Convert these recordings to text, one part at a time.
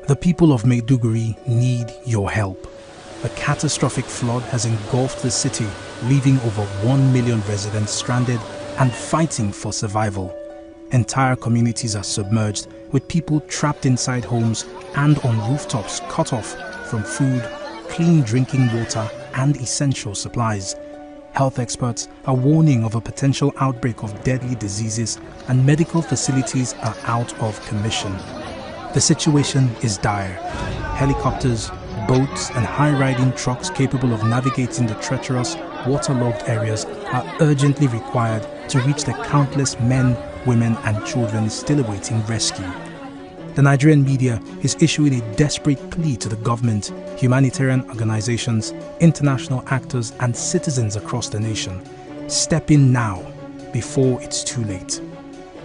The people of Maiduguri need your help. A catastrophic flood has engulfed the city, leaving over 1 million residents stranded and fighting for survival. Entire communities are submerged, with people trapped inside homes and on rooftops cut off from food, clean drinking water and essential supplies. Health experts are warning of a potential outbreak of deadly diseases, and medical facilities are out of commission. The situation is dire. Helicopters, boats and high-riding trucks capable of navigating the treacherous, waterlogged areas are urgently required to reach the countless men, women and children still awaiting rescue. The Nigerian media is issuing a desperate plea to the government, humanitarian organizations, international actors and citizens across the nation. Step in now, before it's too late.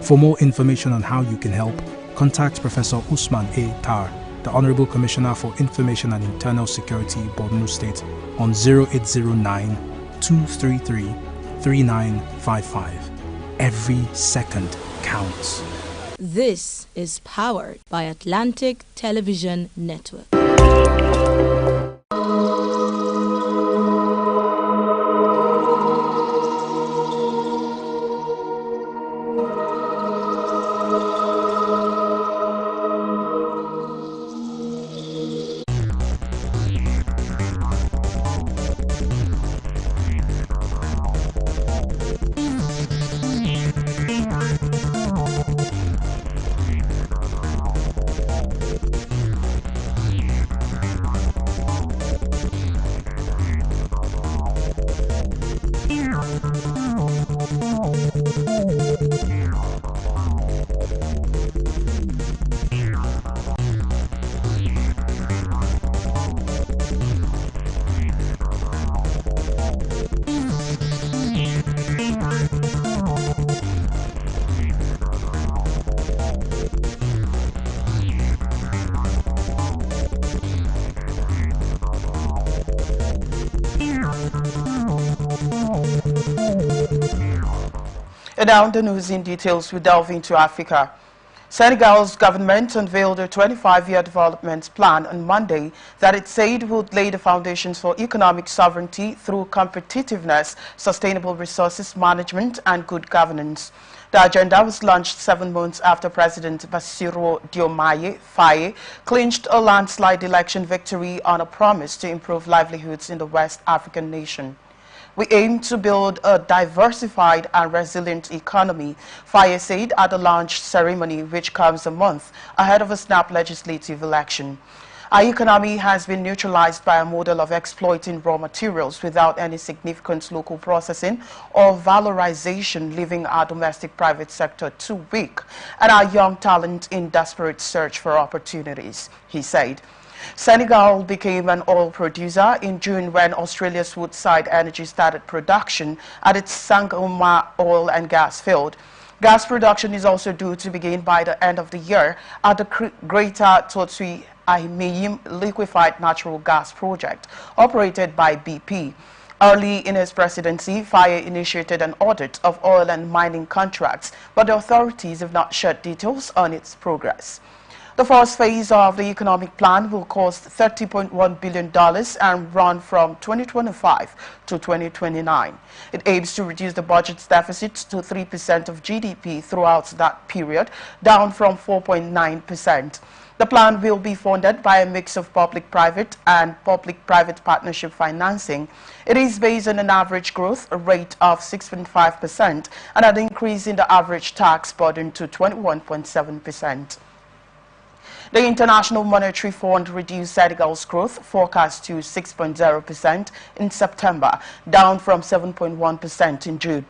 For more information on how you can help, contact Professor Usman A. Tar, the Honorable Commissioner for Information and Internal Security, Borno State, on 0809-233-3955. Every second counts. This is powered by Atlantic Television Network. And now the news in details, we delve into Africa. Senegal's government unveiled a 25-year development plan on Monday that it said would lay the foundations for economic sovereignty through competitiveness, sustainable resources management and good governance. The agenda was launched 7 months after President Bassirou Diomaye Faye clinched a landslide election victory on a promise to improve livelihoods in the West African nation. We aim to build a diversified and resilient economy, Faye said at the launch ceremony, which comes a month ahead of a snap legislative election. Our economy has been neutralized by a model of exploiting raw materials without any significant local processing or valorization, leaving our domestic private sector too weak and our young talent in desperate search for opportunities, he said. Senegal became an oil producer in June when Australia's Woodside Energy started production at its Sangoma oil and gas field. Gas production is also due to begin by the end of the year at the Greater Tortue Ahmeyim liquefied natural gas project operated by BP. Early in his presidency, Faye initiated an audit of oil and mining contracts, but the authorities have not shared details on its progress. The first phase of the economic plan will cost $30.1 billion and run from 2025 to 2029. It aims to reduce the budget's deficit to 3% of GDP throughout that period, down from 4.9%. The plan will be funded by a mix of public-private and public-private partnership financing. It is based on an average growth rate of 6.5% and an increase in the average tax burden to 21.7%. The International Monetary Fund reduced Senegal's growth forecast to 6.0% in September, down from 7.1% in June.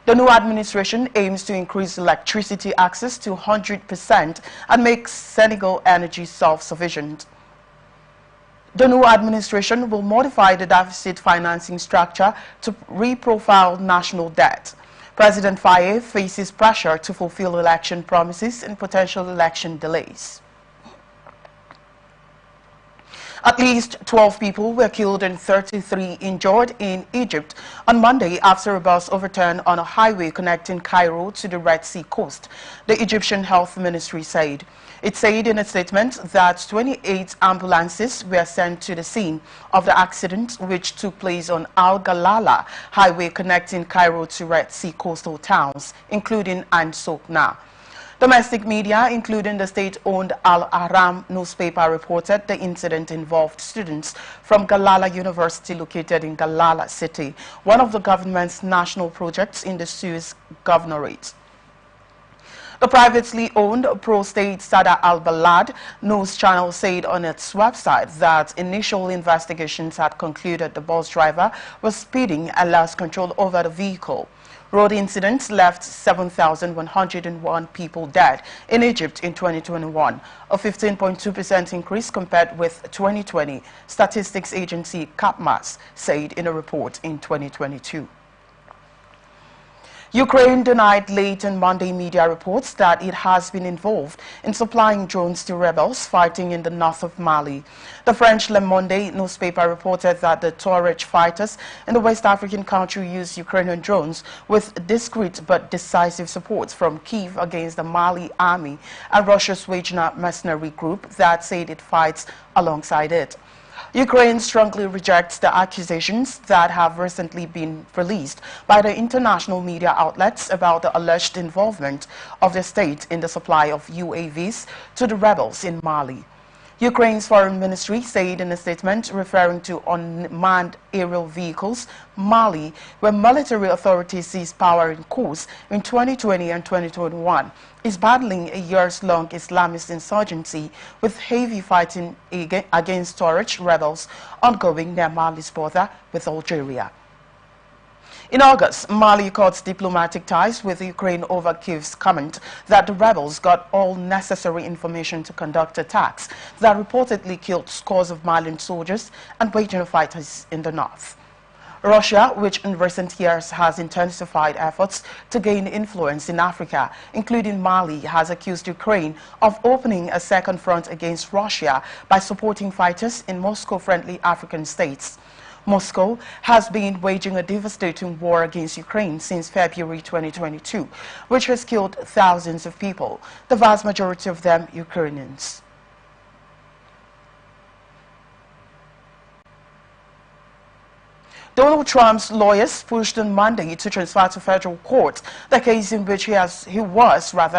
The new administration aims to increase electricity access to 100% and make Senegal energy self-sufficient. The new administration will modify the deficit financing structure to reprofile national debt. President Faye faces pressure to fulfill election promises and potential election delays. At least 12 people were killed and 33 injured in Egypt on Monday after a bus overturned on a highway connecting Cairo to the Red Sea coast, the Egyptian Health Ministry said. It said in a statement that 28 ambulances were sent to the scene of the accident, which took place on Al Galala highway connecting Cairo to Red Sea coastal towns, including Ain Sokhna. Domestic media, including the state-owned Al-Ahram newspaper, reported the incident involved students from Galala University located in Galala City, one of the government's national projects in the Suez Governorate. The privately owned pro-state Sada al-Balad news channel said on its website that initial investigations had concluded the bus driver was speeding and lost control over the vehicle. Road incidents left 7,101 people dead in Egypt in 2021, a 15.2% increase compared with 2020, statistics agency CAPMAS said in a report in 2022. Ukraine denied late on Monday media reports that it has been involved in supplying drones to rebels fighting in the north of Mali. The French Le Monde newspaper reported that the Tuareg fighters in the West African country used Ukrainian drones with discreet but decisive support from Kyiv against the Mali army and Russia's Wagner mercenary group that said it fights alongside it. Ukraine strongly rejects the accusations that have recently been released by the international media outlets about the alleged involvement of the state in the supply of UAVs to the rebels in Mali. Ukraine's foreign ministry said in a statement referring to unmanned aerial vehicles, Mali, where military authorities seized power in coups in 2020 and 2021, is battling a years-long Islamist insurgency with heavy fighting against Tuareg rebels ongoing near Mali's border with Algeria. In August, Mali cut diplomatic ties with Ukraine over Kyiv's comment that the rebels got all necessary information to conduct attacks that reportedly killed scores of Malian soldiers and Wagner fighters in the north. Russia, which in recent years has intensified efforts to gain influence in Africa, including Mali, has accused Ukraine of opening a second front against Russia by supporting fighters in Moscow-friendly African states. Moscow has been waging a devastating war against Ukraine since February 2022, which has killed thousands of people, the vast majority of them Ukrainians. Donald Trump's lawyers pushed on Monday to transfer to federal court the case in which he was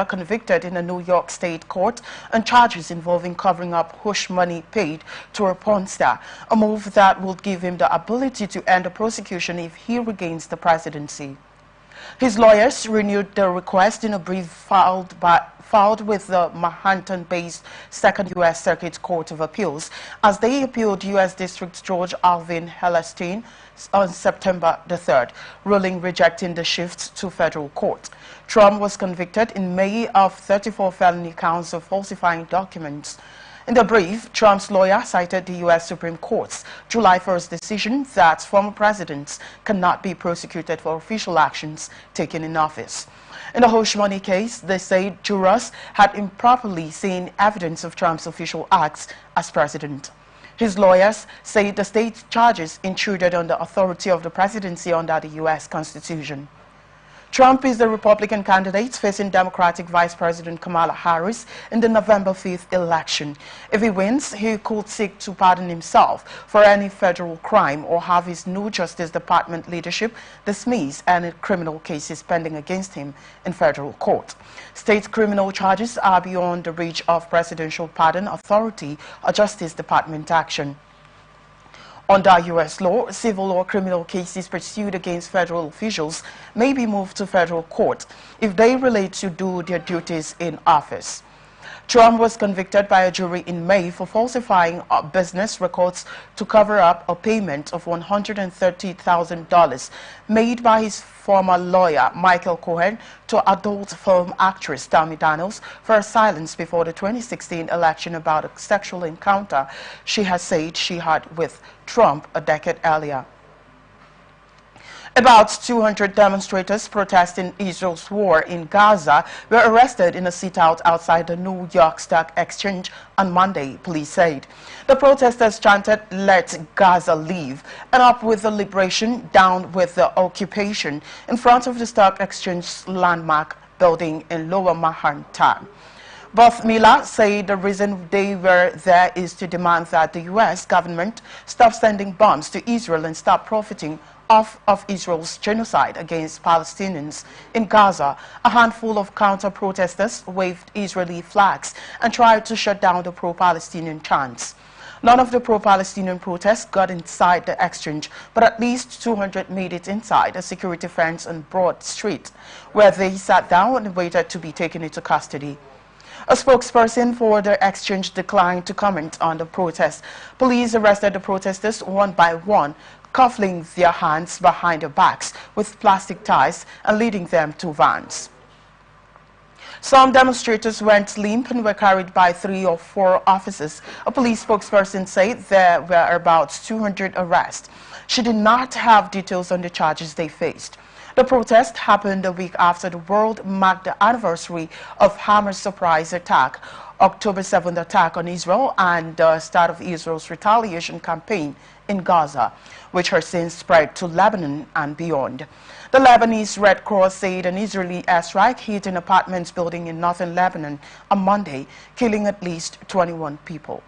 convicted in a New York state court on charges involving covering up hush money paid to a porn star, a move that would give him the ability to end the prosecution if he regains the presidency. His lawyers renewed the request in a brief filed with the Manhattan-based Second U.S. Circuit Court of Appeals as they appealed U.S. District Judge Alvin Hellerstein on September the 3rd, ruling rejecting the shift to federal court. Trump was convicted in May of 34 felony counts of falsifying documents. In the brief, Trump's lawyer cited the U.S. Supreme Court's July 1st decision that former presidents cannot be prosecuted for official actions taken in office. In the hush money case, they said jurors had improperly seen evidence of Trump's official acts as president. His lawyers say the state charges intruded on the authority of the presidency under the U.S. Constitution. Trump is the Republican candidate facing Democratic Vice President Kamala Harris in the November 5th election. If he wins, he could seek to pardon himself for any federal crime or have his new Justice Department leadership dismiss any criminal cases pending against him in federal court. State criminal charges are beyond the reach of presidential pardon authority or Justice Department action. Under U.S. law, civil or criminal cases pursued against federal officials may be moved to federal court if they relate to do their duties in office. Trump was convicted by a jury in May for falsifying business records to cover up a payment of $130,000 made by his former lawyer, Michael Cohen, to adult film actress Stormy Daniels for her silence before the 2016 election about a sexual encounter she has said she had with Trump a decade earlier. About 200 demonstrators protesting Israel's war in Gaza were arrested in a sit-out outside the New York Stock Exchange on Monday, police said. The protesters chanted, "Let Gaza live," and "Up with the liberation, down with the occupation," in front of the Stock Exchange's landmark building in Lower Manhattan. Both Mila say the reason they were there is to demand that the U.S. government stop sending bombs to Israel and stop profiting off of Israel's genocide against Palestinians. In Gaza, a handful of counter-protesters waved Israeli flags and tried to shut down the pro-Palestinian chants. None of the pro-Palestinian protests got inside the exchange, but at least 200 made it inside a security fence on Broad Street, where they sat down and waited to be taken into custody. A spokesperson for the exchange declined to comment on the protest. Police arrested the protesters one by one, cuffling their hands behind their backs with plastic ties and leading them to vans. Some demonstrators went limp and were carried by 3 or 4 officers. A police spokesperson said there were about 200 arrests. She did not have details on the charges they faced. The protest happened a week after the world marked the anniversary of Hamas' surprise attack, October 7th attack on Israel, and the start of Israel's retaliation campaign in Gaza, which has since spread to Lebanon and beyond. The Lebanese Red Cross said an Israeli airstrike hit an apartment building in northern Lebanon on Monday, killing at least 21 people.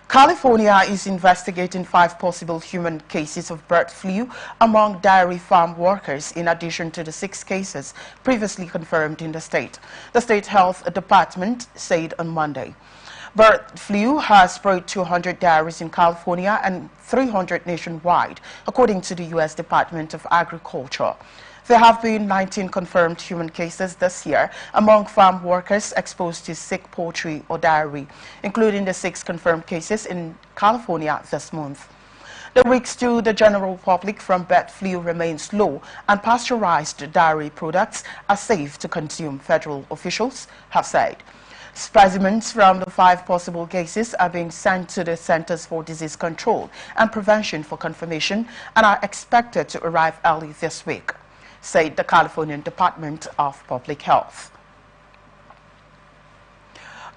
California is investigating 5 possible human cases of bird flu among dairy farm workers, in addition to the 6 cases previously confirmed in the state. The state health department said on Monday. Bird flu has spread 200 dairies in California and 300 nationwide, according to the U.S. Department of Agriculture. There have been 19 confirmed human cases this year among farm workers exposed to sick poultry or dairy, including the 6 confirmed cases in California this month. The risks to the general public from bird flu remains low, and pasteurized dairy products are safe to consume, federal officials have said. Specimens from the 5 possible cases are being sent to the Centers for Disease Control and Prevention for confirmation and are expected to arrive early this week, said the California Department of Public Health.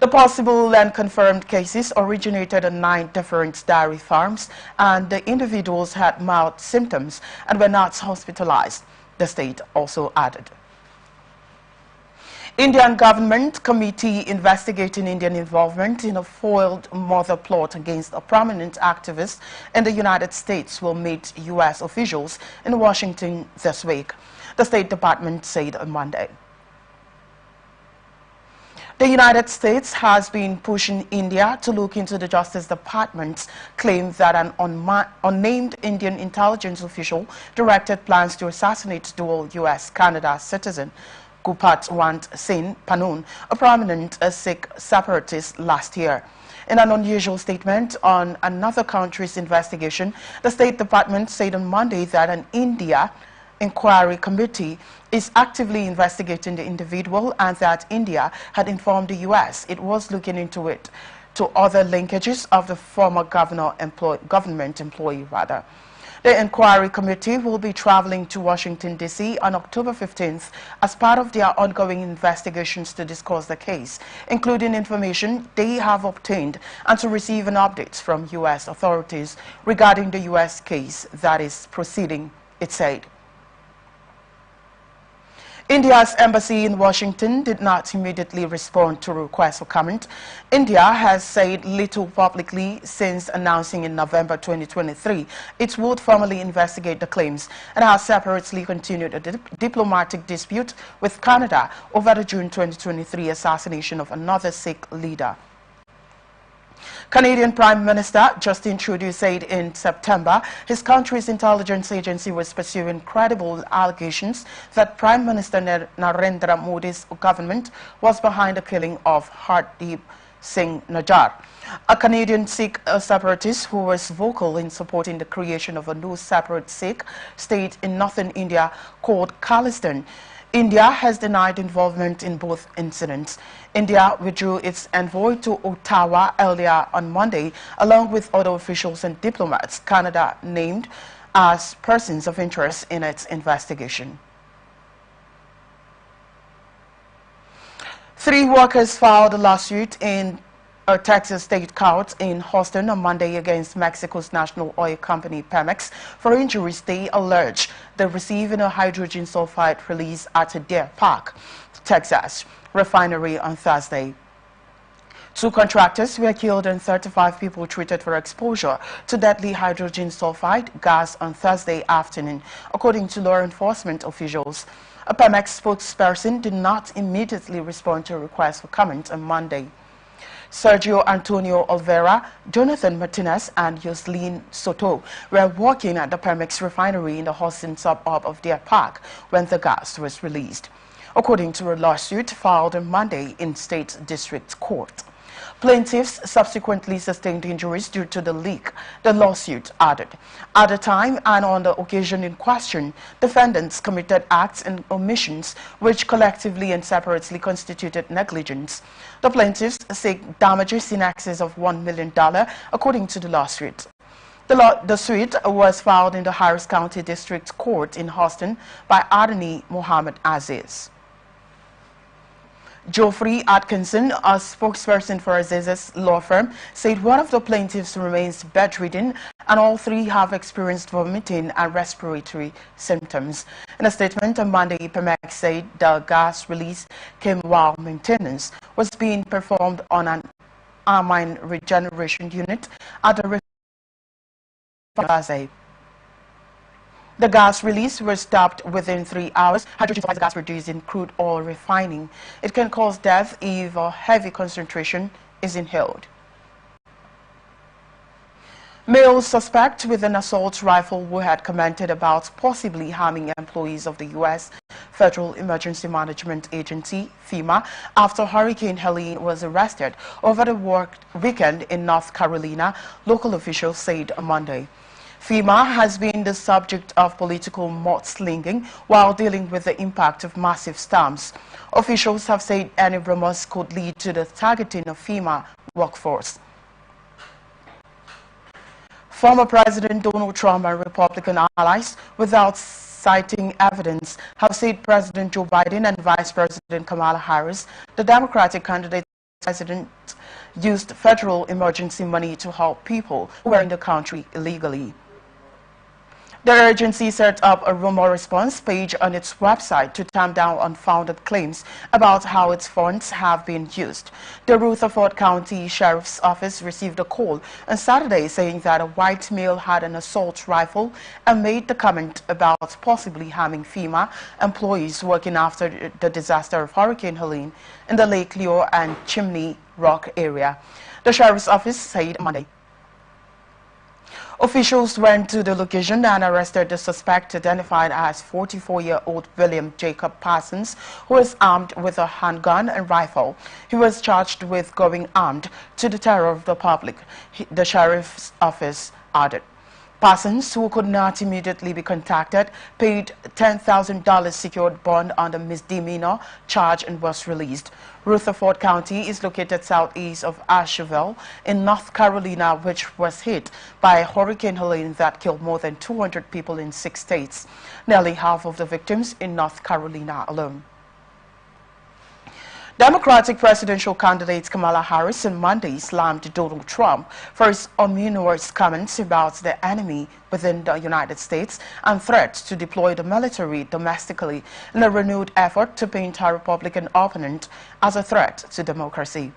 The possible and confirmed cases originated in 9 different dairy farms, and the individuals had mild symptoms and were not hospitalized, the state also added. Indian government committee investigating Indian involvement in a foiled murder plot against a prominent activist in the United States will meet U.S. officials in Washington this week, the State Department said on Monday. The United States has been pushing India to look into the Justice Department's claim that an unnamed Indian intelligence official directed plans to assassinate dual U.S.-Canada citizen Gurpatwant Singh Panun, a prominent Sikh separatist, last year. In an unusual statement on another country's investigation, the State Department said on Monday that an India inquiry committee is actively investigating the individual and that India had informed the U.S. it was looking into it to other linkages of the former government employee. The inquiry committee will be traveling to Washington, D.C. on October 15th as part of their ongoing investigations to discuss the case, including information they have obtained and to receive an update from U.S. authorities regarding the U.S. case that is proceeding, it said. India's embassy in Washington did not immediately respond to a request for comment. India has said little publicly since announcing in November 2023 it would formally investigate the claims and has separately continued a diplomatic dispute with Canada over the June 2023 assassination of another Sikh leader. Canadian Prime Minister Justin Trudeau said in September his country's intelligence agency was pursuing credible allegations that Prime Minister Narendra Modi's government was behind the killing of Hardeep Singh Najjar, a Canadian Sikh separatist who was vocal in supporting the creation of a new separate Sikh state in northern India called Khalistan. India has denied involvement in both incidents. India withdrew its envoy to Ottawa earlier on Monday, along with other officials and diplomats Canada named as persons of interest in its investigation. 3 workers filed a lawsuit in A Texas state court in Houston on Monday against Mexico's national oil company Pemex for injuries they allege they received in a hydrogen sulfide release at a Deer Park, Texas refinery on Thursday. 2 contractors were killed and 35 people treated for exposure to deadly hydrogen sulfide gas on Thursday afternoon, according to law enforcement officials. A Pemex spokesperson did not immediately respond to requests for comment on Monday. Sergio Antonio Olvera, Jonathan Martinez, and Yoselin Soto were working at the Pemex refinery in the Houston suburb of Deer Park when the gas was released, according to a lawsuit filed on Monday in State District Court. Plaintiffs subsequently sustained injuries due to the leak, the lawsuit added. At the time and on the occasion in question, defendants committed acts and omissions which collectively and separately constituted negligence. The plaintiffs seek damages in excess of $1 million, according to the lawsuit. The suit was filed in the Harris County District Court in Houston by Attorney Mohammed Aziz. Geoffrey Atkinson, a spokesperson for Aziz's law firm, said one of the plaintiffs remains bedridden and all 3 have experienced vomiting and respiratory symptoms. In a statement on Monday, Pemex said the gas release came while maintenance was being performed on an amine regeneration unit at the refinery. The gas release was stopped within 3 hours. Hydrogen sulfide gas produced in crude oil refining. It can cause death if a heavy concentration is inhaled. Male suspect with an assault rifle who had commented about possibly harming employees of the U.S. Federal Emergency Management Agency, FEMA, after Hurricane Helene was arrested over the weekend in North Carolina, local officials said on Monday. FEMA has been the subject of political mudslinging while dealing with the impact of massive storms. Officials have said any rumors could lead to the targeting of FEMA workforce. Former President Donald Trump and Republican allies, without citing evidence, have said President Joe Biden and Vice President Kamala Harris, the Democratic candidate president, used federal emergency money to help people who were in the country illegally. The agency set up a rumor response page on its website to tamp down unfounded claims about how its funds have been used. The Rutherford County Sheriff's Office received a call on Saturday saying that a white male had an assault rifle and made the comment about possibly harming FEMA employees working after the disaster of Hurricane Helene in the Lake Leo and Chimney Rock area. The Sheriff's Office said Monday. Officials went to the location and arrested the suspect, identified as 44-year-old William Jacob Parsons, who was armed with a handgun and rifle. He was charged with going armed to the terror of the public, the sheriff's office added. Parsons, who could not immediately be contacted, paid $10,000 secured bond on the misdemeanor charge and was released. Rutherford County is located southeast of Asheville in North Carolina, which was hit by Hurricane Helene that killed more than 200 people in 6 states, nearly half of the victims in North Carolina alone. Democratic presidential candidate Kamala Harris on Monday slammed Donald Trump for his ominous comments about the enemy within the United States and threats to deploy the military domestically in a renewed effort to paint her Republican opponent as a threat to democracy.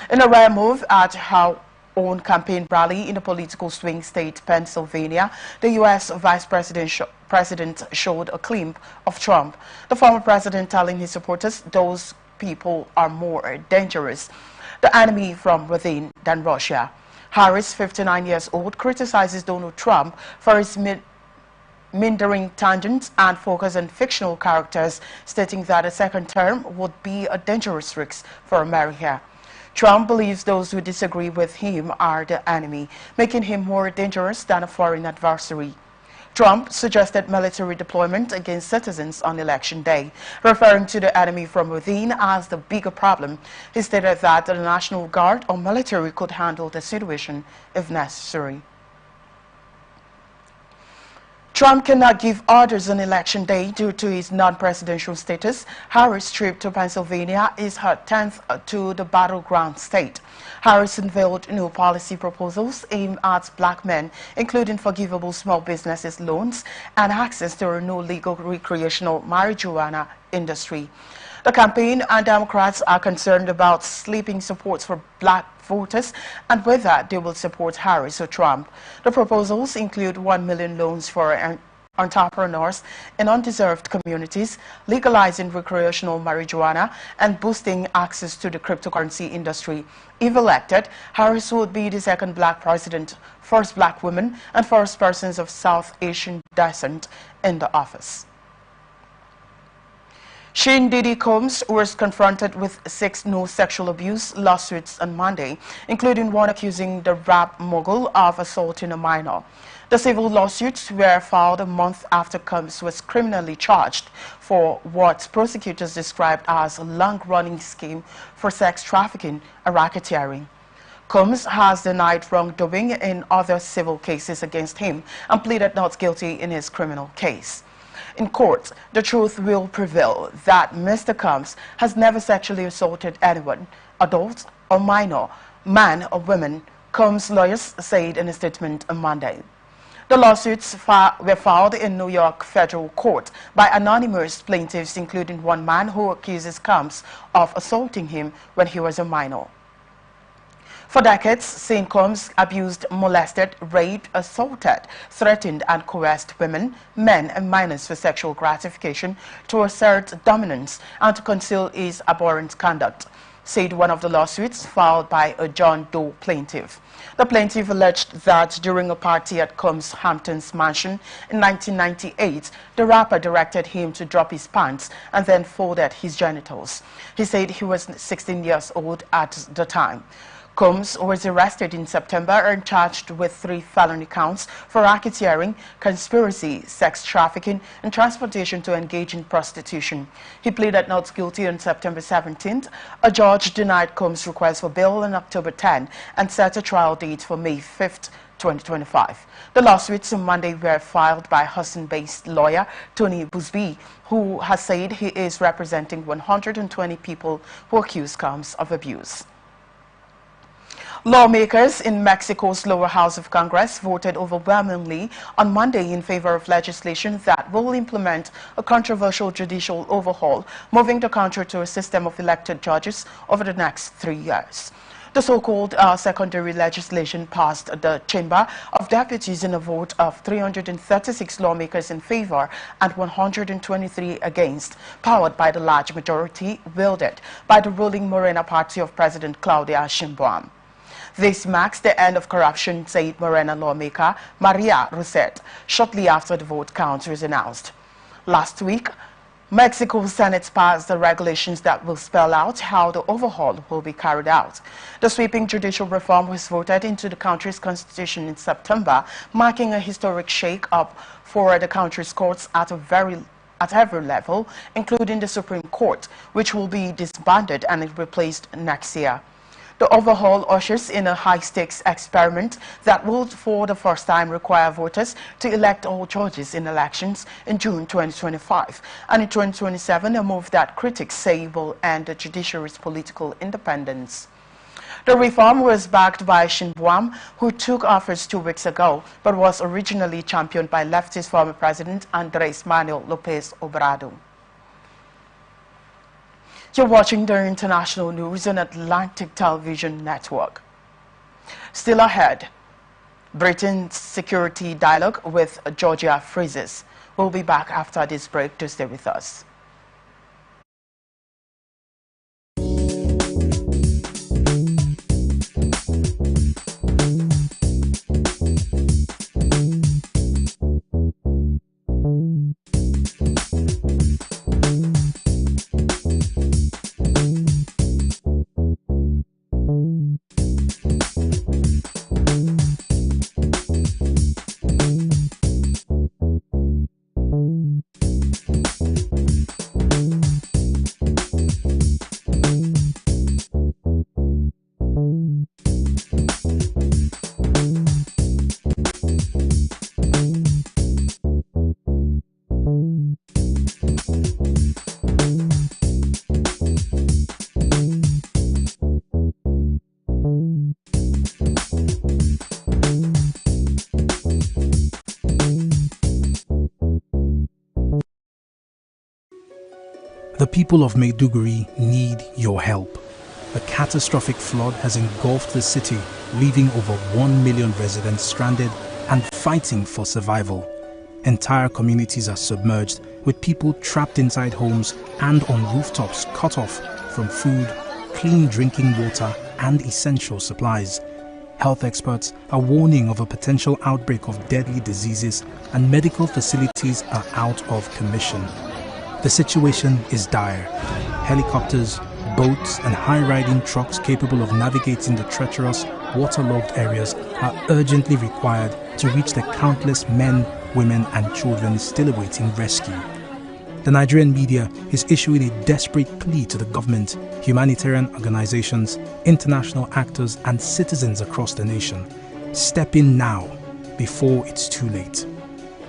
In a rare move at her own campaign rally in the political swing state Pennsylvania, the U.S. Vice President showed a glimpse of Trump, the former president telling his supporters those people are more dangerous, the enemy from within, than Russia. Harris, 59 years old, criticizes Donald Trump for his meandering tangents and focus on fictional characters, stating that a second term would be a dangerous risk for America. Trump believes those who disagree with him are the enemy, making him more dangerous than a foreign adversary. Trump suggested military deployment against citizens on Election Day, referring to the enemy from within as the bigger problem. He stated that the National Guard or military could handle the situation if necessary. Trump cannot give orders on election day due to his non-presidential status. Harris' trip to Pennsylvania is her 10th to the battleground state. Harris unveiled new policy proposals aimed at black men, including forgivable small businesses loans and access to a new legal recreational marijuana industry. The campaign and Democrats are concerned about sleeping support for black voters and whether they will support Harris or Trump. The proposals include 1 million loans for entrepreneurs in undeserved communities, legalizing recreational marijuana, and boosting access to the cryptocurrency industry. If elected, Harris would be the second black president, first black woman, and first persons of South Asian descent in the office. Sean Diddy Combs was confronted with 6 new sexual abuse lawsuits on Monday, including one accusing the rap mogul of assaulting a minor. The civil lawsuits were filed a month after Combs was criminally charged for what prosecutors described as a long-running scheme for sex trafficking and racketeering. Combs has denied wrongdoing in other civil cases against him and pleaded not guilty in his criminal case. In court, the truth will prevail that Mr. Combs has never sexually assaulted anyone, adult or minor, man or woman, Combs' lawyers said in a statement on Monday. The lawsuits were filed in New York federal court by anonymous plaintiffs, including one man who accuses Combs of assaulting him when he was a minor. For decades, St. Combs abused, molested, raped, assaulted, threatened and coerced women, men and minors for sexual gratification to assert dominance and to conceal his abhorrent conduct, said one of the lawsuits filed by a John Doe plaintiff. The plaintiff alleged that during a party at Combs' Hamptons mansion in 1998, the rapper directed him to drop his pants and then folded his genitals. He said he was 16 years old at the time. Combs was arrested in September and charged with 3 felony counts for racketeering, conspiracy, sex trafficking, and transportation to engage in prostitution. He pleaded not guilty on September 17th. A judge denied Combs' request for bail on October 10 and set a trial date for May 5th, 2025. The lawsuits on Monday were filed by Houston-based lawyer Tony Busby, who has said he is representing 120 people who accuse Combs of abuse. Lawmakers in Mexico's lower house of Congress voted overwhelmingly on Monday in favor of legislation that will implement a controversial judicial overhaul, moving the country to a system of elected judges over the next 3 years. The so-called secondary legislation passed the Chamber of Deputies in a vote of 336 lawmakers in favor and 123 against, powered by the large majority wielded by the ruling Morena party of President Claudia Sheinbaum. This marks the end of corruption, said Morena lawmaker Maria Rosette, shortly after the vote count was announced. Last week, Mexico's Senate passed the regulations that will spell out how the overhaul will be carried out. The sweeping judicial reform was voted into the country's constitution in September, marking a historic shake-up for the country's courts at every level, including the Supreme Court, which will be disbanded and replaced next year. The overhaul ushers in a high-stakes experiment that will, for the first time, require voters to elect all judges in elections in June 2025, and in 2027, a move that critics say will end the judiciary's political independence. The reform was backed by Sheinbaum, who took office 2 weeks ago, but was originally championed by leftist former President Andrés Manuel López Obrador. You're watching the international news on Atlantic Television Network. Still ahead, Britain's security dialogue with Georgia freezes. We'll be back after this break to stay with us. The people of Maiduguri need your help. A catastrophic flood has engulfed the city, leaving over 1 million residents stranded and fighting for survival. Entire communities are submerged, with people trapped inside homes and on rooftops cut off from food, clean drinking water and essential supplies. Health experts are warning of a potential outbreak of deadly diseases, and medical facilities are out of commission. The situation is dire. Helicopters, boats and high-riding trucks capable of navigating the treacherous, waterlogged areas are urgently required to reach the countless men, women and children still awaiting rescue. The Nigerian media is issuing a desperate plea to the government, humanitarian organizations, international actors and citizens across the nation. Step in now, before it's too late.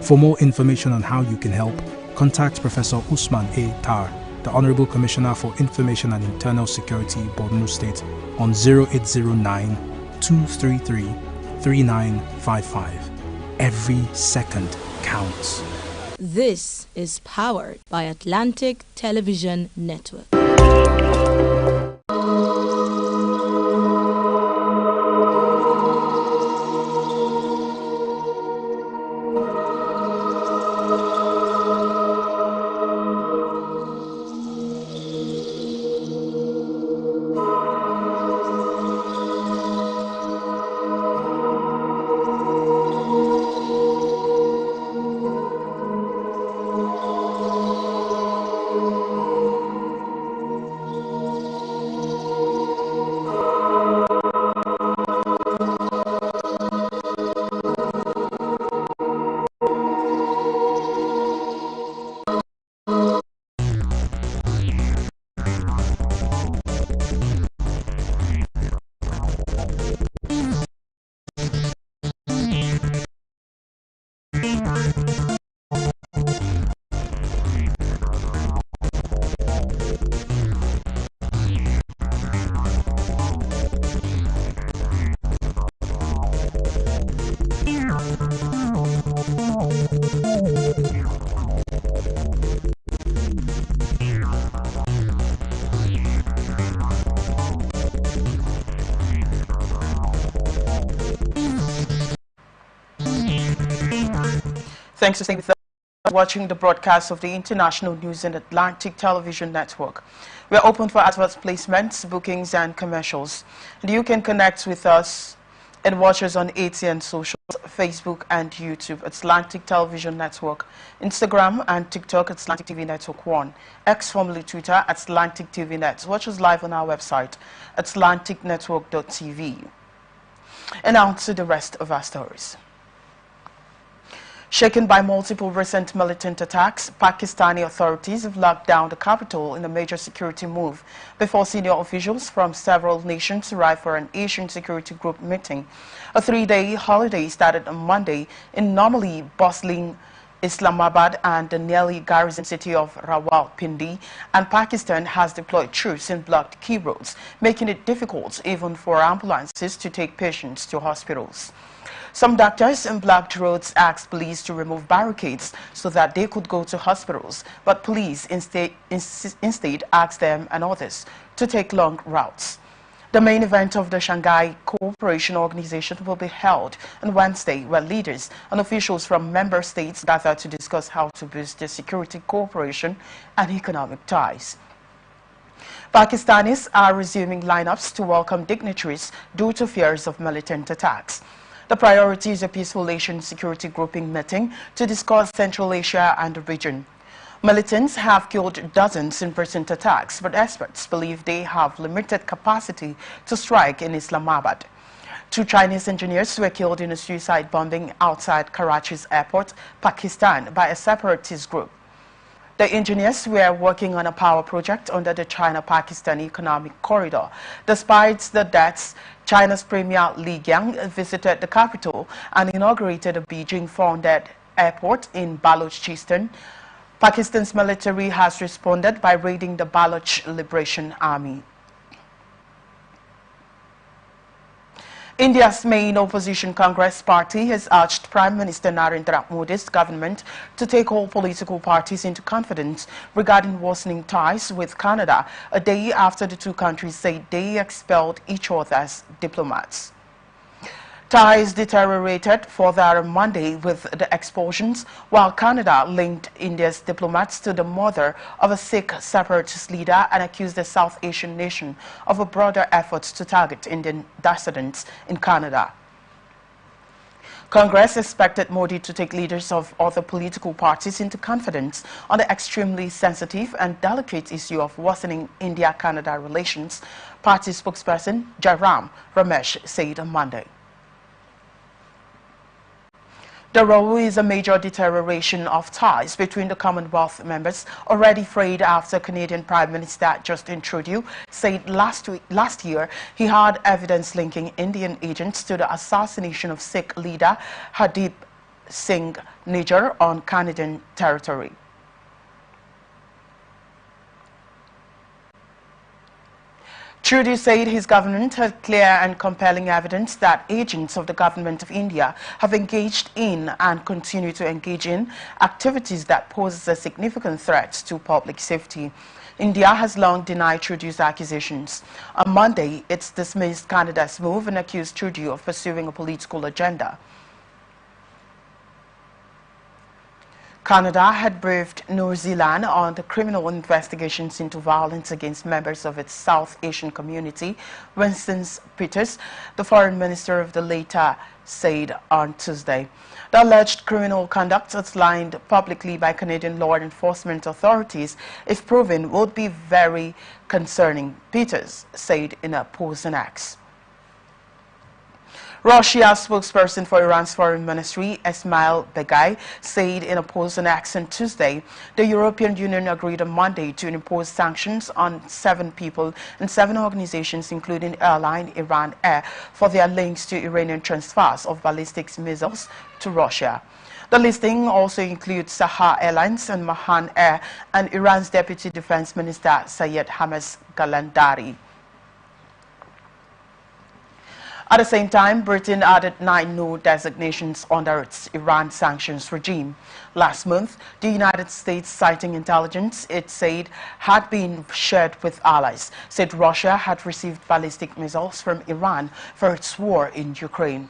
For more information on how you can help, contact Professor Usman A. Tar, the Honorable Commissioner for Information and Internal Security, Borno State, on 0809-233-3955. Every second counts. This is powered by Atlantic Television Network. Thanks for staying with us, watching the broadcast of the International News and Atlantic Television Network. We are open for advert placements, bookings and commercials. And you can connect with us and watch us on ATN Socials, Facebook and YouTube, Atlantic Television Network, Instagram and TikTok, Atlantic TV Network 1, X formerly Twitter, Atlantic TV Net. Watch us live on our website, atlanticnetwork.tv. And now to the rest of our stories. Shaken by multiple recent militant attacks, Pakistani authorities have locked down the capital in a major security move before senior officials from several nations arrive for an Asian Security Group meeting. A three-day holiday started on Monday in normally bustling Islamabad and the nearly garrison city of Rawalpindi, and Pakistan has deployed troops in blocked key roads, making it difficult even for ambulances to take patients to hospitals. Some doctors in blocked roads asked police to remove barricades so that they could go to hospitals, but police instead asked them and others to take long routes. The main event of the Shanghai Cooperation Organization will be held on Wednesday, where leaders and officials from member states gather to discuss how to boost their security cooperation and economic ties. Pakistanis are resuming lineups to welcome dignitaries due to fears of militant attacks. The priority is a peaceful Asian security grouping meeting to discuss Central Asia and the region. Militants have killed dozens in recent attacks, but experts believe they have limited capacity to strike in Islamabad. 2 Chinese engineers were killed in a suicide bombing outside Karachi's airport, Pakistan, by a separatist group. The engineers were working on a power project under the China-Pakistan Economic Corridor. Despite the deaths, China's Premier Li Qiang visited the capital and inaugurated a Beijing-funded airport in Balochistan. Pakistan's military has responded by raiding the Baloch Liberation Army. India's main opposition Congress party has urged Prime Minister Narendra Modi's government to take all political parties into confidence regarding worsening ties with Canada, a day after the two countries said they expelled each other's diplomats. Ties deteriorated further on Monday with the expulsions, while Canada linked India's diplomats to the mother of a Sikh separatist leader and accused the South Asian nation of a broader effort to target Indian dissidents in Canada. Congress expected Modi to take leaders of other political parties into confidence on the extremely sensitive and delicate issue of worsening India-Canada relations, party spokesperson Jairam Ramesh said on Monday. The row is a major deterioration of ties between the Commonwealth members, already frayed after Canadian Prime Minister Justin Trudeau said last year he had evidence linking Indian agents to the assassination of Sikh leader Hardeep Singh Nijjar on Canadian territory. Trudeau said his government had clear and compelling evidence that agents of the government of India have engaged in and continue to engage in activities that pose a significant threat to public safety. India has long denied Trudeau's accusations. On Monday, it dismissed Canada's move and accused Trudeau of pursuing a political agenda. Canada had briefed New Zealand on the criminal investigations into violence against members of its South Asian community. Winston Peters, the foreign minister of the latter, said on Tuesday. The alleged criminal conduct outlined publicly by Canadian law enforcement authorities, if proven, would be very concerning, Peters said in a post on X. Russia's spokesperson for Iran's foreign ministry, Esmail Begai, said in a post on X on Tuesday, the European Union agreed on Monday to impose sanctions on 7 people and 7 organizations, including airline Iran Air, for their links to Iranian transfers of ballistic missiles to Russia. The listing also includes Sahar Airlines and Mahan Air and Iran's Deputy Defense Minister Sayed Hamas Galandari. At the same time, Britain added 9 new designations under its Iran sanctions regime. Last month, the United States, citing intelligence it said had been shared with allies, said Russia had received ballistic missiles from Iran for its war in Ukraine.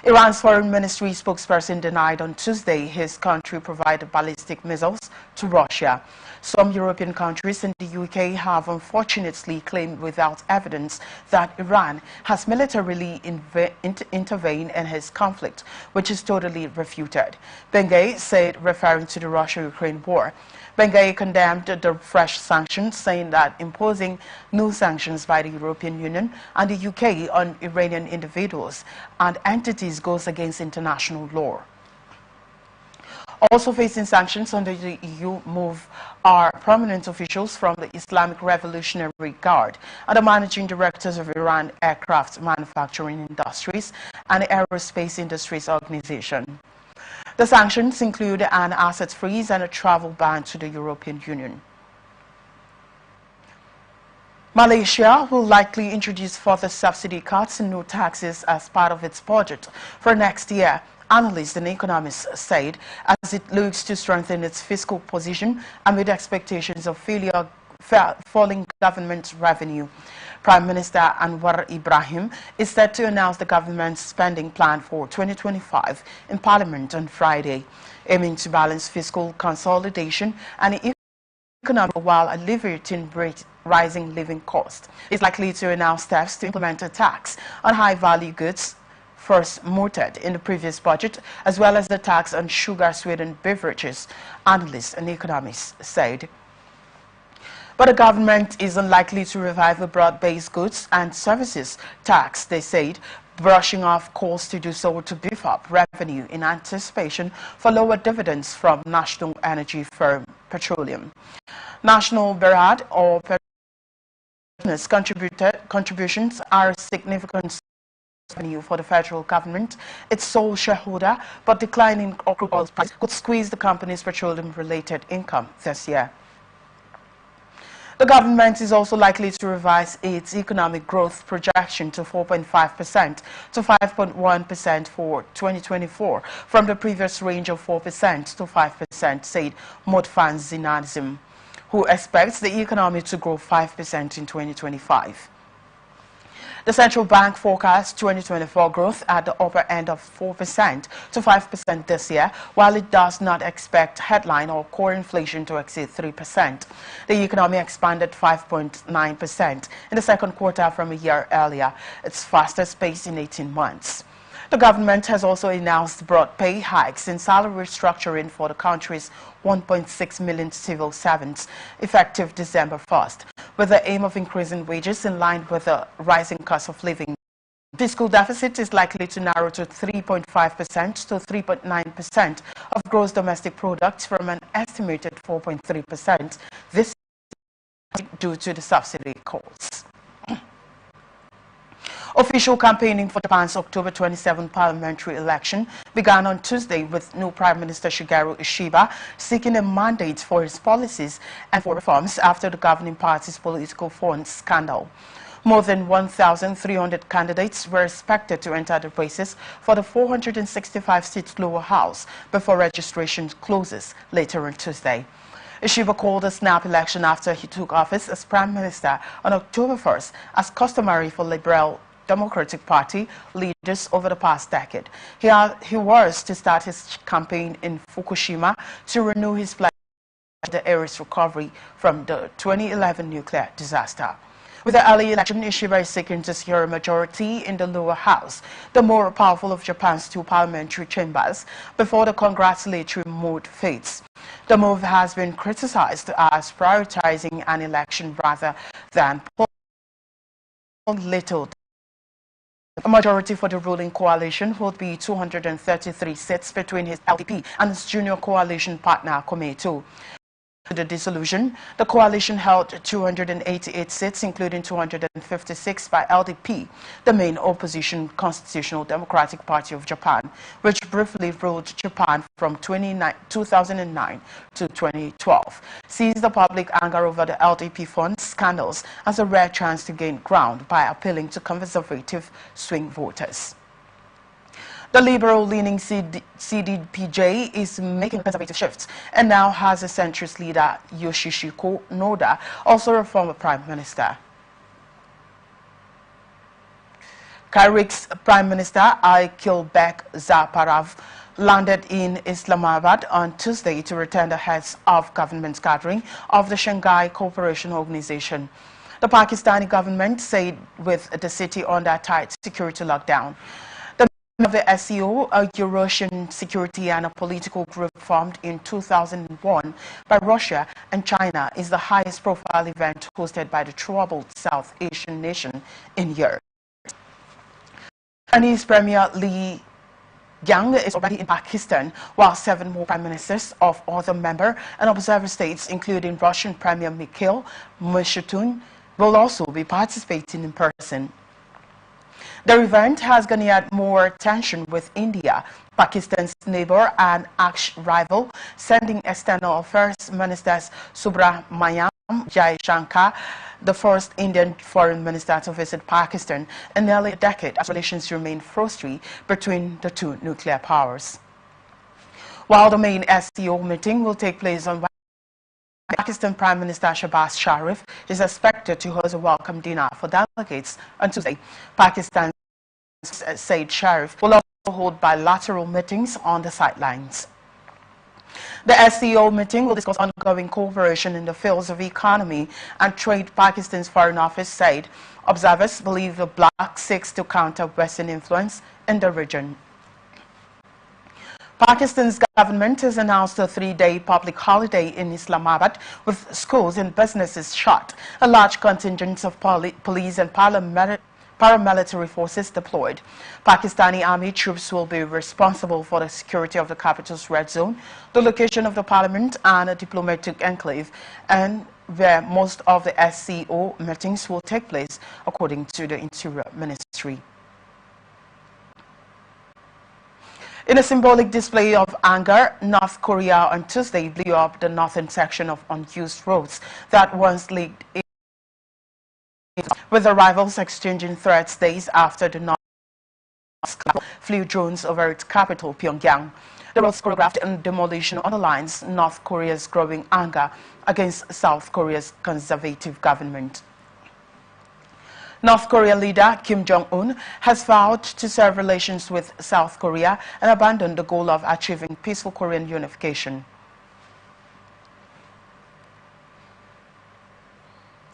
Iran's foreign ministry spokesperson denied on Tuesday his country provided ballistic missiles to Russia. Some European countries and the UK have unfortunately claimed without evidence that Iran has militarily intervened in his conflict, which is totally refuted, Bengay said, referring to the Russia-Ukraine war. Bengay condemned the fresh sanctions, saying that imposing new sanctions by the European Union and the UK on Iranian individuals and entities goes against international law. Also facing sanctions under the EU move are prominent officials from the Islamic Revolutionary Guard and the managing directors of Iran Aircraft Manufacturing Industries and Aerospace Industries Organization. The sanctions include an asset freeze and a travel ban to the European Union. Malaysia will likely introduce further subsidy cuts and new taxes as part of its budget for next year, analysts and economists said, as it looks to strengthen its fiscal position amid expectations of falling government revenue. Prime Minister Anwar Ibrahim is set to announce the government's spending plan for 2025 in Parliament on Friday, aiming to balance fiscal consolidation and economic while alleviating rising living costs. It's likely to announce steps to implement a tax on high-value goods first mooted in the previous budget, as well as the tax on sugar-sweetened beverages, analysts and economists said. But the government is unlikely to revive a broad-based goods and services tax, they said, brushing off calls to do so to beef up revenue in anticipation for lower dividends from national energy firm Petroleum. National Berhad or business contributions are a significant revenue for the federal government, its sole shareholder, but declining crude oil price could squeeze the company's petroleum-related income this year. The government is also likely to revise its economic growth projection to 4.5% to 5.1% for 2024 from the previous range of 4% to 5%, said Modfan Zinazim, who expects the economy to grow 5% in 2025. The central bank forecasts 2024 growth at the upper end of 4% to 5% this year, while it does not expect headline or core inflation to exceed 3%. The economy expanded 5.9% in the second quarter from a year earlier, its fastest pace in 18 months. The government has also announced broad pay hikes and salary restructuring for the country's 1.6 million civil servants effective December 1st, with the aim of increasing wages in line with the rising cost of living. Fiscal deficit is likely to narrow to 3.5% to 3.9% of gross domestic product from an estimated 4.3% this year due to the subsidy costs. Official campaigning for Japan's October 27 parliamentary election began on Tuesday with new Prime Minister Shigeru Ishiba seeking a mandate for his policies and for reforms after the governing party's political funds scandal. More than 1,300 candidates were expected to enter the races for the 465-seat lower house before registration closes later on Tuesday. Ishiba called a snap election after he took office as Prime Minister on October 1st, as customary for Liberal Democratic Party leaders over the past decade. He was to start his campaign in Fukushima to renew his pledge to the area's recovery from the 2011 nuclear disaster. With the early election, Ishiba is seeking to secure a majority in the lower house, the more powerful of Japan's two parliamentary chambers, before the congratulatory mood fades. The move has been criticized as prioritizing an election rather than little. A majority for the ruling coalition would be 233 seats between his LDP and his junior coalition partner, Komeito. The dissolution, the coalition held 288 seats, including 256 by LDP, the main opposition Constitutional Democratic Party of Japan, which briefly ruled Japan from 2009 to 2012. Sees the public anger over the LDP fund scandals as a rare chance to gain ground by appealing to conservative swing voters. The liberal-leaning CDPJ is making conservative shifts and now has a centrist leader, Yoshihiko Noda, also a former prime minister. Kyrgyz's Prime Minister Aykilbek Zaparov landed in Islamabad on Tuesday to return the heads of government gathering of the Shanghai Cooperation Organization. The Pakistani government said with the city under tight security lockdown. Of the SCO, a Eurasian security and a political group formed in 2001 by Russia and China, is the highest profile event hosted by the troubled South Asian nation in years. Chinese Premier Li Yang is already in Pakistan, while 7 more prime ministers of other member and observer states, including Russian Premier Mikhail Mishustin, will also be participating in person. The event has garnered more attention with India, Pakistan's neighbor and arch-rival, sending External Affairs Ministers Subramanyam Jaishankar, the first Indian foreign minister to visit Pakistan in nearly a decade, as relations remain frosty between the two nuclear powers. While the main SCO meeting will take place on Wednesday, Pakistan Prime Minister Shehbaz Sharif is expected to host a welcome dinner for delegates on Tuesday. Pakistan's Said Sharif will also hold bilateral meetings on the sidelines. The SCO meeting will discuss ongoing cooperation in the fields of economy and trade. Pakistan's Foreign Office said observers believe the bloc seeks to counter Western influence in the region. Pakistan's government has announced a 3-day public holiday in Islamabad with schools and businesses shut. A large contingent of police and paramilitary forces deployed. Pakistani army troops will be responsible for the security of the capital's red zone, the location of the parliament and a diplomatic enclave, and where most of the SCO meetings will take place, according to the Interior Ministry. In a symbolic display of anger, North Korea on Tuesday blew up the northern section of unused roads that once leaked in, with the rivals exchanging threats days after the North flew drones over its capital, Pyongyang. The roads choreographed and demolition underlines North Korea's growing anger against South Korea's conservative government. North Korea leader Kim Jong-un has vowed to sever relations with South Korea and abandon the goal of achieving peaceful Korean unification.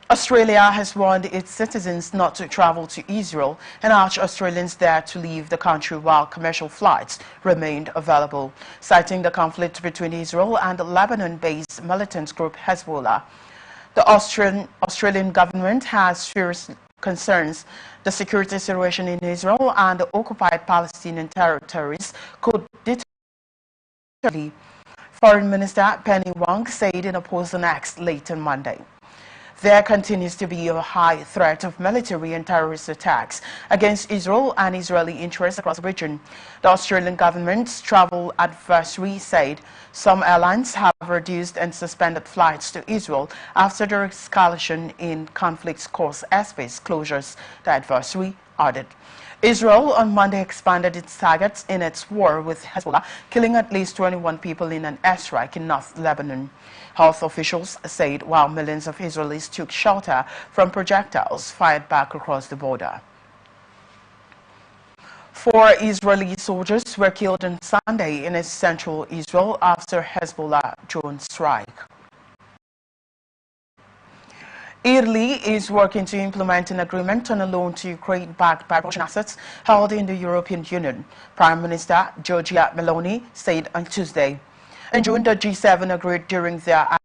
Australia has warned its citizens not to travel to Israel and urged Australians there to leave the country while commercial flights remained available, citing the conflict between Israel and the Lebanon-based militant group Hezbollah. The Australian government has serious concerns the security situation in Israel and the occupied Palestinian territories could deteriorate. Foreign Minister Penny Wong said in a post on X late on Monday. There continues to be a high threat of military and terrorist attacks against Israel and Israeli interests across the region. The Australian government's travel advisory said some airlines have reduced and suspended flights to Israel after the escalation in conflicts caused airspace closures, the advisory added. Israel on Monday expanded its targets in its war with Hezbollah, killing at least 21 people in an airstrike in North Lebanon. Health officials said while millions of Israelis took shelter from projectiles fired back across the border. 4 Israeli soldiers were killed on Sunday in central Israel after Hezbollah drone strike. Italy is working to implement an agreement on a loan to Ukraine backed by Russian assets held in the European Union, Prime Minister Giorgia Meloni said on Tuesday. In June, the G7 agreed during their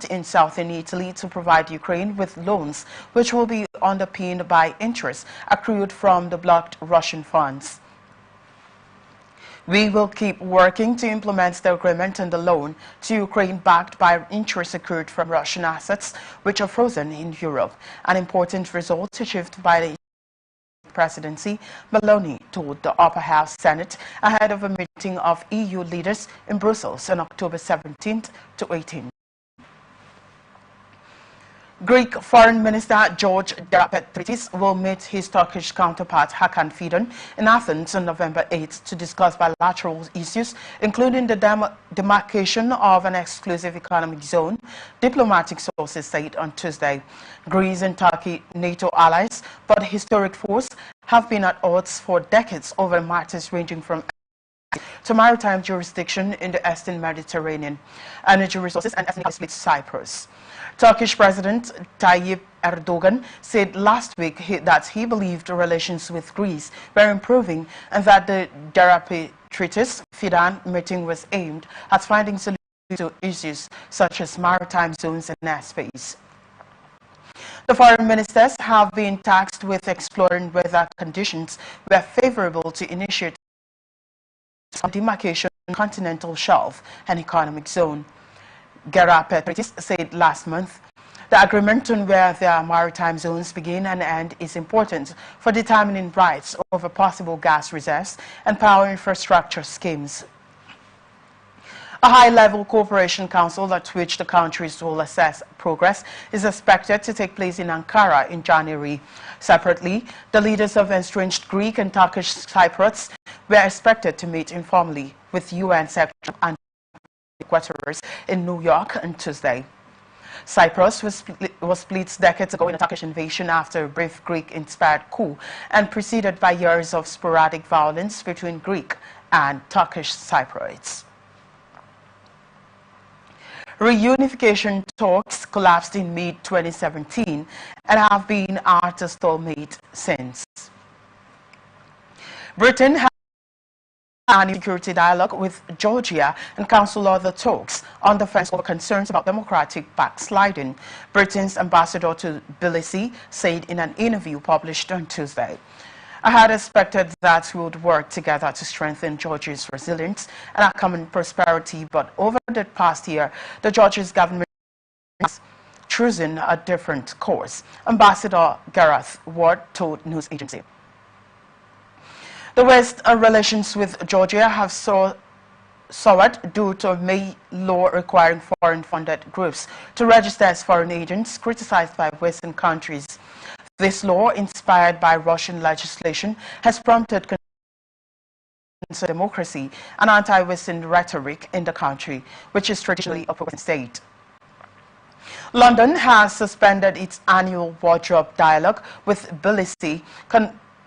in southern Italy to provide Ukraine with loans, which will be underpinned by interest accrued from the blocked Russian funds. We will keep working to implement the agreement and the loan to Ukraine backed by interest accrued from Russian assets, which are frozen in Europe, an important result achieved by the presidency, Meloni told the Upper House Senate ahead of a meeting of EU leaders in Brussels on October 17th to 18th. Greek Foreign Minister George Derapetritis will meet his Turkish counterpart Hakan Fidan in Athens on November 8th to discuss bilateral issues, including the demarcation of an exclusive economic zone, diplomatic sources said on Tuesday. Greece and Turkey, NATO allies, but historic foes, have been at odds for decades over matters ranging from to maritime jurisdiction in the Eastern Mediterranean, energy resources and ethnic split Cyprus. Turkish President Tayyip Erdogan said last week that he believed relations with Greece were improving and that the Derapetritis-Fidan meeting was aimed at finding solutions to issues such as maritime zones and airspace. The foreign ministers have been tasked with exploring whether conditions were favorable to initiate demarcation continental shelf and economic zone. Derapetritis said last month the agreement on where their maritime zones begin and end is important for determining rights over possible gas reserves and power infrastructure schemes. A high-level cooperation council at which the countries will assess progress is expected to take place in Ankara in January. Separately, the leaders of estranged Greek and Turkish Cypriots were expected to meet informally with UN Secretary and Equators in New York on Tuesday. Cyprus was split decades ago in a Turkish invasion after a brief Greek-inspired coup and preceded by years of sporadic violence between Greek and Turkish Cypriots. Reunification talks collapsed in mid-2017 and have been at a stalemate since. Britain has a security dialogue with Georgia and counsel other talks on the fence over concerns about democratic backsliding, Britain's ambassador to Tbilisi said in an interview published on Tuesday. I had expected that we would work together to strengthen Georgia's resilience and our common prosperity, but over the past year, the Georgia's government has chosen a different course, Ambassador Gareth Ward told news agency. The West's relations with Georgia have soured due to a May law requiring foreign-funded groups to register as foreign agents, criticized by Western countries. This law, inspired by Russian legislation, has prompted democracy and anti-Western rhetoric in the country, which is traditionally a pro-Western state. London has suspended its annual wardrobe dialogue with Tbilisi,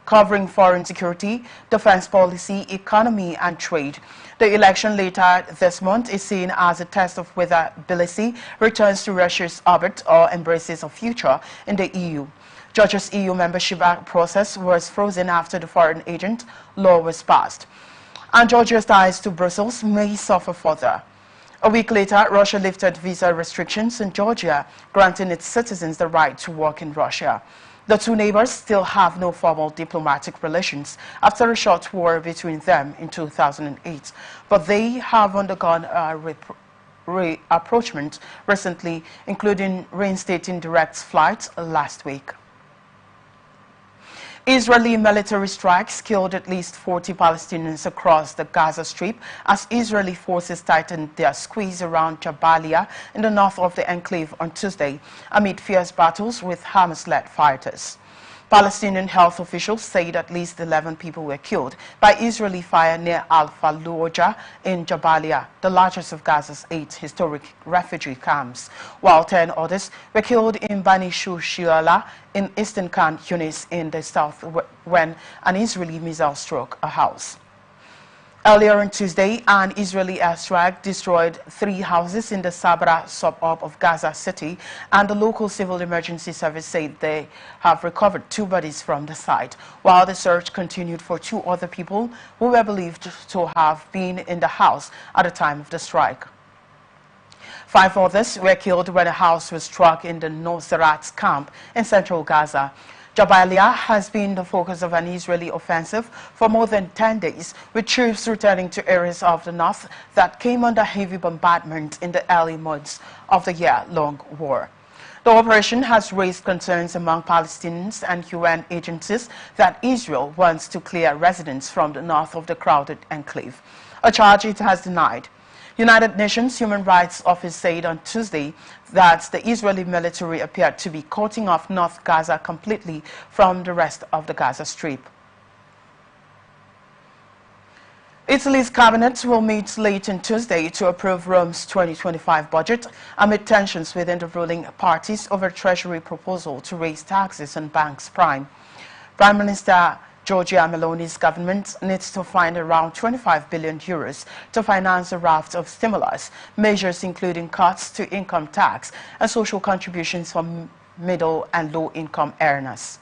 covering foreign security, defense policy, economy and trade. The election later this month is seen as a test of whether Tbilisi returns to Russia's orbit or embraces a future in the EU. Georgia's EU membership process was frozen after the foreign agent law was passed, and Georgia's ties to Brussels may suffer further. A week later, Russia lifted visa restrictions in Georgia, granting its citizens the right to work in Russia. The two neighbors still have no formal diplomatic relations after a short war between them in 2008, but they have undergone a rapprochement recently, including reinstating direct flights last week. Israeli military strikes killed at least 40 Palestinians across the Gaza Strip as Israeli forces tightened their squeeze around Jabalia in the north of the enclave on Tuesday amid fierce battles with Hamas-led fighters. Palestinian health officials said at least 11 people were killed by Israeli fire near Al-Fallujah in Jabalia, the largest of Gaza's 8 historic refugee camps, while 10 others were killed in Bani Shushiala in eastern Khan Yunis in the south when an Israeli missile struck a house. Earlier on Tuesday, an Israeli airstrike destroyed 3 houses in the Sabra suburb of Gaza City, and the local civil emergency service said they have recovered 2 bodies from the site, while the search continued for 2 other people who were believed to have been in the house at the time of the strike. 5 others were killed when a house was struck in the Nuseirat camp in central Gaza. Jabalia has been the focus of an Israeli offensive for more than 10 days, with troops returning to areas of the north that came under heavy bombardment in the early months of the year-long war. The operation has raised concerns among Palestinians and UN agencies that Israel wants to clear residents from the north of the crowded enclave, a charge it has denied. United Nations Human Rights Office said on Tuesday that the Israeli military appeared to be cutting off North Gaza completely from the rest of the Gaza Strip. Italy's cabinet will meet late on Tuesday to approve Rome's 2025 budget amid tensions within the ruling parties over a Treasury proposal to raise taxes on banks' prime. Prime Minister Giorgia Meloni's government needs to find around 25 billion euros to finance a raft of stimulus measures, including cuts to income tax and social contributions for middle and low-income earners.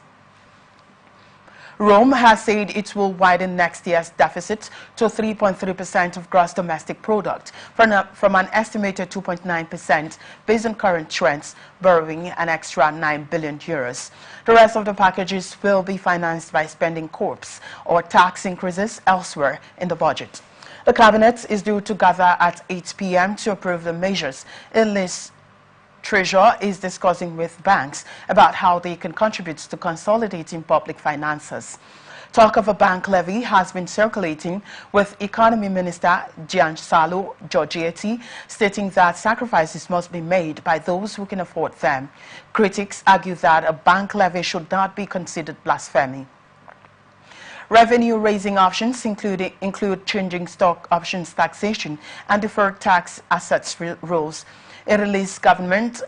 Rome has said it will widen next year's deficit to 3.3% of gross domestic product from an estimated 2.9% based on current trends, borrowing an extra 9 billion euros. The rest of the packages will be financed by spending curbs or tax increases elsewhere in the budget. The cabinet is due to gather at 8 p.m. to approve the measures. Italy's Treasurer is discussing with banks about how they can contribute to consolidating public finances. Talk of a bank levy has been circulating, with Economy Minister Giancarlo Giorgetti stating that sacrifices must be made by those who can afford them. Critics argue that a bank levy should not be considered blasphemy. Revenue-raising options include changing stock options taxation and deferred tax assets rules. Italy's government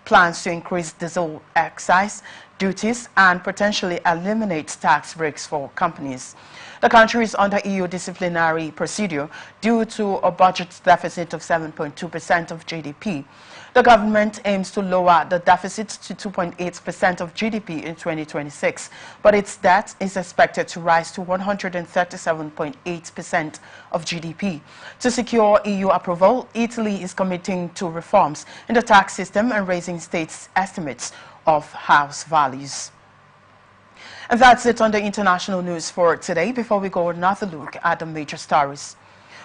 plans to increase diesel excise duties and potentially eliminate tax breaks for companies. The country is under EU disciplinary procedure due to a budget deficit of 7.2% of GDP. The government aims to lower the deficit to 2.8% of GDP in 2026, but its debt is expected to rise to 137.8% of GDP. To secure EU approval, Italy is committing to reforms in the tax system and raising states' estimates of house values. And that's it on the international news for today. Before we go, another look at the major stories.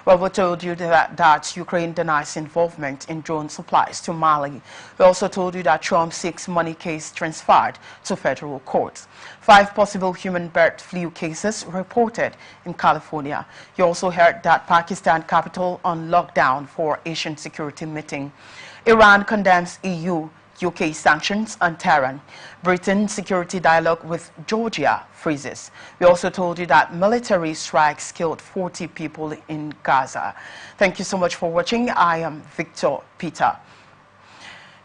Well, we told you that Ukraine denies involvement in drone supplies to Mali. We also told you that Trump seeks money case transferred to federal courts. 5 possible human bird flu cases reported in California. You also heard that Pakistan capital on lockdown for Asian security meeting. Iran condemns EU UK sanctions on Tehran. Britain security dialogue with Georgia freezes. We also told you that military strikes killed 40 people in Gaza. Thank you so much for watching. I am Victor Peter.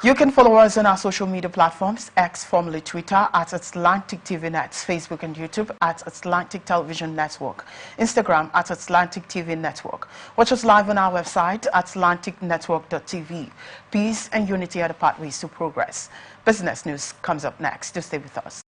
You can follow us on our social media platforms, X, formerly Twitter, at Atlantic TV Nets, Facebook and YouTube at Atlantic Television Network, Instagram at Atlantic TV Network. Watch us live on our website, atlanticnetwork.tv. Peace and unity are the pathways to progress. Business news comes up next. Do stay with us.